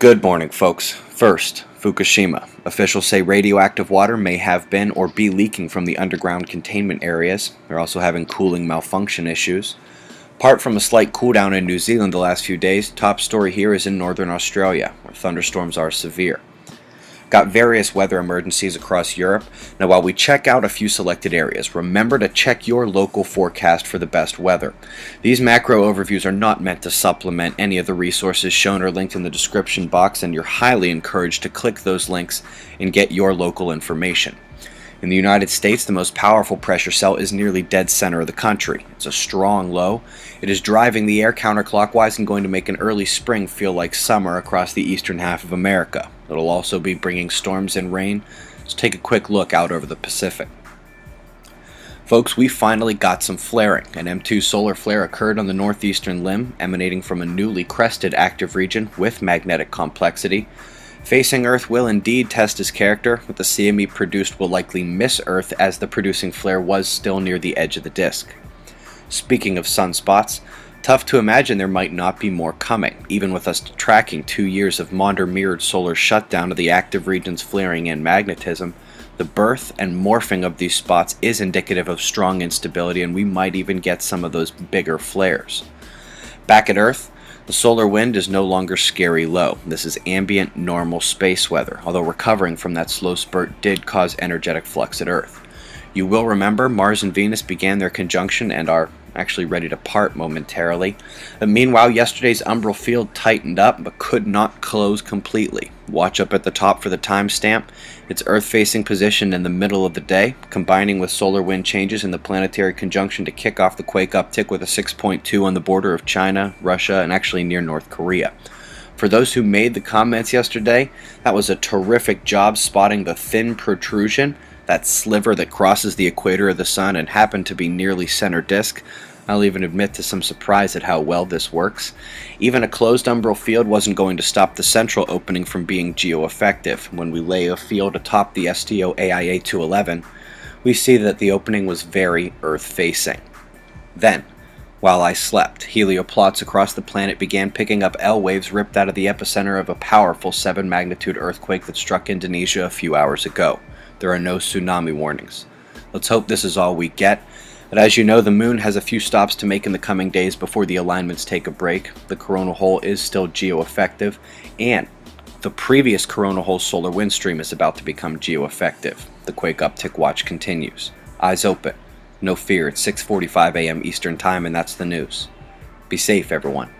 Good morning, folks. First, Fukushima. Officials say radioactive water may have been or be leaking from the underground containment areas. They're also having cooling malfunction issues. Apart from a slight cooldown in New Zealand the last few days, top story here is in northern Australia, where thunderstorms are severe. Got various weather emergencies across Europe. Now, while we check out a few selected areas, remember to check your local forecast for the best weather. These macro overviews are not meant to supplement any of the resources shown or linked in the description box, and you're highly encouraged to click those links and get your local information. In the United States, the most powerful pressure cell is nearly dead center of the country. It's a strong low. It is driving the air counterclockwise and going to make an early spring feel like summer across the eastern half of America. It'll also be bringing storms and rain. Let's take a quick look out over the Pacific. Folks, we finally got some flaring. An M2 solar flare occurred on the northeastern limb, emanating from a newly crested active region with magnetic complexity. Facing Earth will indeed test his character, but the CME produced will likely miss Earth as the producing flare was still near the edge of the disk. Speaking of sunspots, tough to imagine there might not be more coming, even with us tracking 2 years of Maunder-mirrored solar shutdown of the active region's flaring and magnetism. The birth and morphing of these spots is indicative of strong instability, and we might even get some of those bigger flares. Back at Earth, the solar wind is no longer scary low. This is ambient, normal space weather, although recovering from that slow spurt did cause energetic flux at Earth. You will remember Mars and Venus began their conjunction and are actually ready to part momentarily. Meanwhile, yesterday's umbral field tightened up but could not close completely. Watch up at the top for the timestamp. Its Earth-facing position in the middle of the day, combining with solar wind changes in the planetary conjunction to kick off the quake uptick with a 6.2 on the border of China, Russia, and actually near North Korea. For those who made the comments yesterday, that was a terrific job spotting the thin protrusion, that sliver that crosses the equator of the sun and happened to be nearly center disk. I'll even admit to some surprise at how well this works. Even a closed umbral field wasn't going to stop the central opening from being geo-effective. When we lay a field atop the STO AIA 211, we see that the opening was very Earth-facing. Then, while I slept, helioplots across the planet began picking up L waves ripped out of the epicenter of a powerful 7-magnitude earthquake that struck Indonesia a few hours ago. There are no tsunami warnings. Let's hope this is all we get. But as you know, the moon has a few stops to make in the coming days before the alignments take a break. The coronal hole is still geo-effective, and the previous coronal hole solar wind stream is about to become geo-effective. The quake uptick watch continues. Eyes open. No fear, it's 6:45 a.m. Eastern Time, and that's the news. Be safe, everyone.